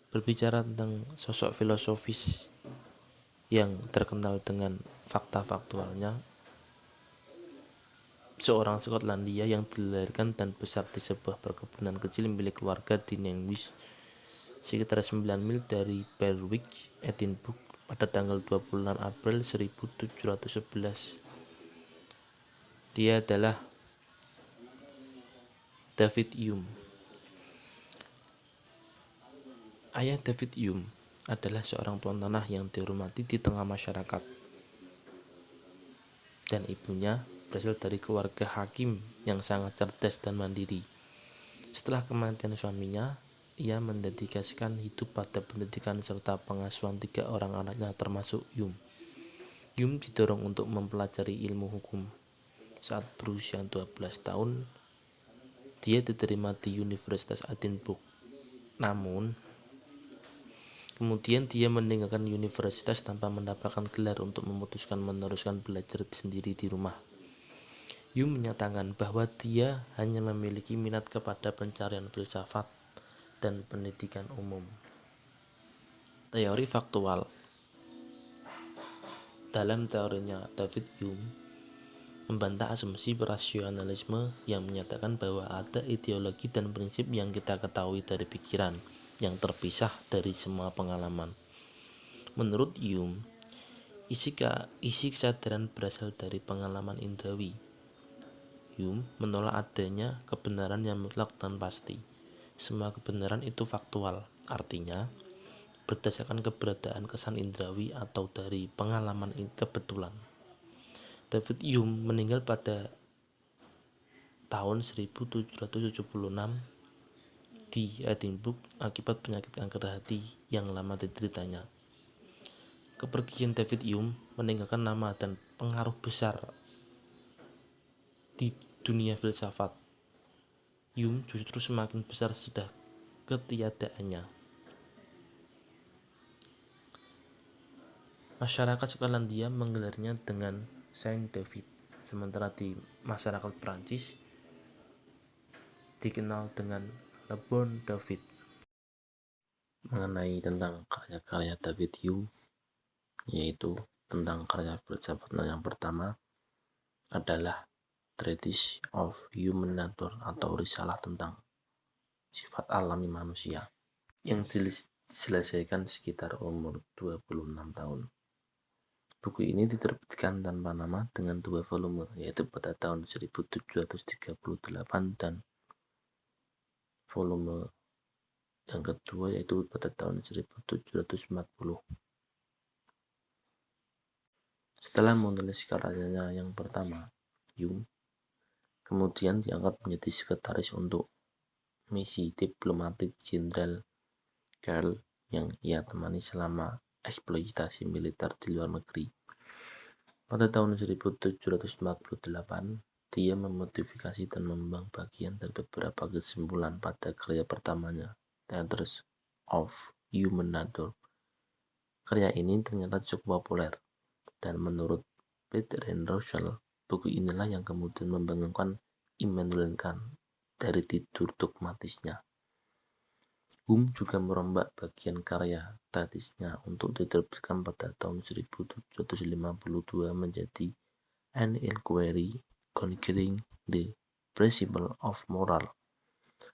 Berbicara tentang sosok filosofis yang terkenal dengan fakta faktualnya, seorang Skotlandia yang dilahirkan dan besar di sebuah perkebunan kecil milik keluarga di Nantwich, sekitar 9 mil dari Berwick, Edinburgh, pada tanggal 26 April 1711. Dia adalah David Hume. Ayah David Hume adalah seorang tuan tanah yang dihormati di tengah masyarakat, dan ibunya berasal dari keluarga hakim yang sangat cerdas dan mandiri. Setelah kematian suaminya, ia mendedikasikan hidup pada pendidikan serta pengasuhan 3 orang anaknya termasuk Hume. Hume didorong untuk mempelajari ilmu hukum. Saat berusia 12 tahun, dia diterima di Universitas Edinburgh. Namun, kemudian dia meninggalkan universitas tanpa mendapatkan gelar untuk memutuskan meneruskan belajar sendiri di rumah. Hume menyatakan bahwa dia hanya memiliki minat kepada pencarian filsafat dan pendidikan umum. Teori faktual. Dalam teorinya, David Hume membantah asumsi rasionalisme yang menyatakan bahwa ada ideologi dan prinsip yang kita ketahui dari pikiran yang terpisah dari semua pengalaman. Menurut Hume, isi kesadaran berasal dari pengalaman indrawi. Hume menolak adanya kebenaran yang mutlak dan pasti. Semua kebenaran itu faktual, artinya berdasarkan keberadaan kesan indrawi atau dari pengalaman kebetulan. David Hume meninggal pada tahun 1776 di Edinburgh akibat penyakit kanker hati yang lama dideritanya. Kepergian David Hume meninggalkan nama dan pengaruh besar di dunia filsafat. Hume justru semakin besar sudah ketiadaannya. Masyarakat Skotlandia menggelarnya dengan Saint David, sementara di masyarakat Prancis dikenal dengan Le Bon David. Mengenai tentang karya-karya David Hume, yaitu tentang karya filsafatnya yang pertama adalah Treatise of Human Nature atau risalah tentang sifat alami manusia yang diselesaikan sekitar umur 26 tahun. Buku ini diterbitkan tanpa nama dengan 2 volume, yaitu pada tahun 1738 dan volume yang kedua yaitu pada tahun 1740. Setelah menulis karyanya yang pertama, Hume kemudian diangkat menjadi sekretaris untuk misi diplomatik Jenderal Karl yang ia temani selama eksploitasi militer di luar negeri. Pada tahun 1748, dia memodifikasi dan membuang bagian dari beberapa kesimpulan pada karya pertamanya, Treatise of Human Nature. Karya ini ternyata cukup populer, dan menurut Bertrand Russell, buku inilah yang kemudian membangunkan Immanuel Kant dari tidur dogmatisnya. Hume juga merombak bagian karya Treatise-nya untuk diterbitkan pada tahun 1752 menjadi An Inquiry Concerning the Principles of Moral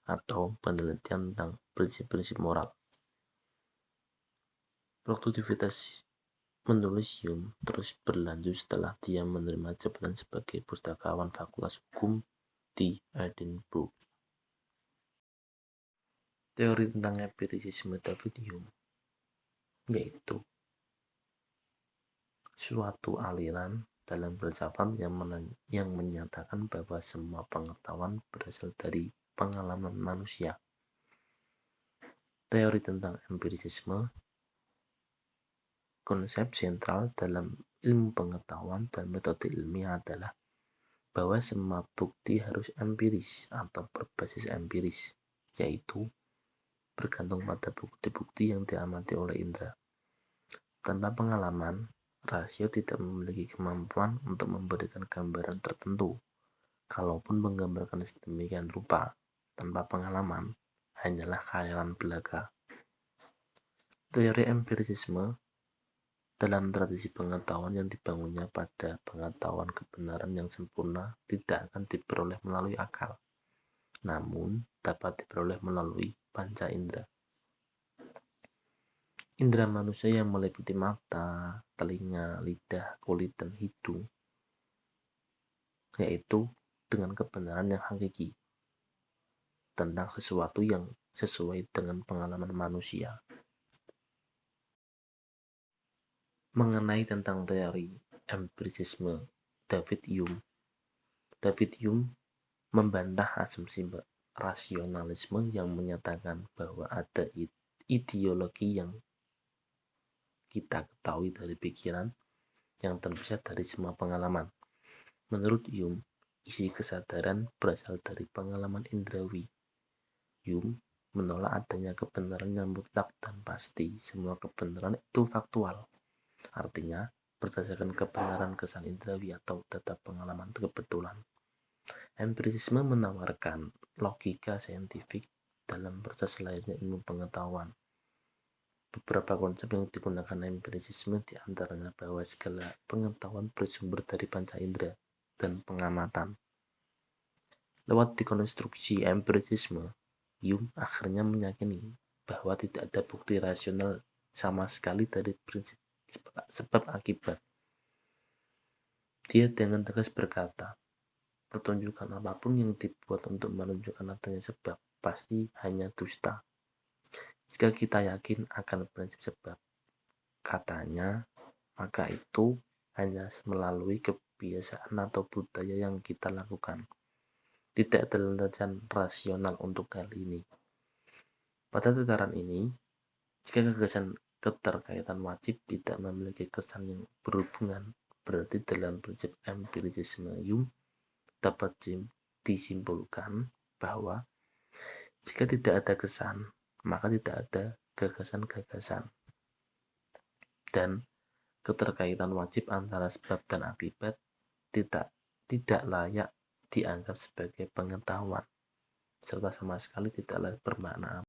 atau penelitian tentang prinsip-prinsip moral. Produktivitas menulis Hume terus berlanjut setelah dia menerima jabatan sebagai pustakawan Fakultas Hukum di Edinburgh. Teori tentang empirisisme David Hume yaitu suatu aliran dalam filsafat yang menyatakan bahwa semua pengetahuan berasal dari pengalaman manusia. Teori tentang empirisisme, konsep sentral dalam ilmu pengetahuan dan metode ilmiah adalah bahwa semua bukti harus empiris atau berbasis empiris, yaitu bergantung pada bukti-bukti yang diamati oleh indera. Tanpa pengalaman, rasio tidak memiliki kemampuan untuk memberikan gambaran tertentu. Kalaupun menggambarkan sedemikian rupa tanpa pengalaman, hanyalah khayalan belaka. Teori empirisisme dalam tradisi pengetahuan yang dibangunnya pada pengetahuan kebenaran yang sempurna tidak akan diperoleh melalui akal, namun dapat diperoleh melalui panca indera. Indera manusia yang meliputi mata, telinga, lidah, kulit, dan hidung, yaitu dengan kebenaran yang hakiki tentang sesuatu yang sesuai dengan pengalaman manusia. Mengenai tentang teori empirisisme David Hume membantah asumsi rasionalisme yang menyatakan bahwa ada ideologi yang kita ketahui dari pikiran yang terpisah dari semua pengalaman. Menurut Hume, isi kesadaran berasal dari pengalaman indrawi. Hume menolak adanya kebenaran yang mutlak dan pasti. Semua kebenaran itu faktual. Artinya, berdasarkan kebenaran kesan indrawi atau data pengalaman kebetulan. Empirisisme menawarkan logika saintifik dalam proses lahirnya ilmu pengetahuan. Beberapa konsep yang digunakan empirisisme diantaranya bahwa segala pengetahuan bersumber dari panca indera dan pengamatan. Lewat dekonstruksi empirisisme, Hume akhirnya meyakini bahwa tidak ada bukti rasional sama sekali dari prinsip sebab akibat. Dia dengan tegas berkata, pertunjukan apapun yang dibuat untuk menunjukkan adanya sebab pasti hanya dusta. Jika kita yakin akan prinsip sebab, katanya, maka itu hanya melalui kebiasaan atau budaya yang kita lakukan. Tidak ada landasan rasional untuk hal ini. Pada tataran ini, jika gagasan keterkaitan wajib tidak memiliki kesan yang berhubungan, berarti dalam prinsip empirisisme Hume dapat disimpulkan bahwa jika tidak ada kesan, maka tidak ada gagasan-gagasan. Dan keterkaitan wajib antara sebab dan akibat tidak layak dianggap sebagai pengetahuan, serta sama sekali tidaklah bermakna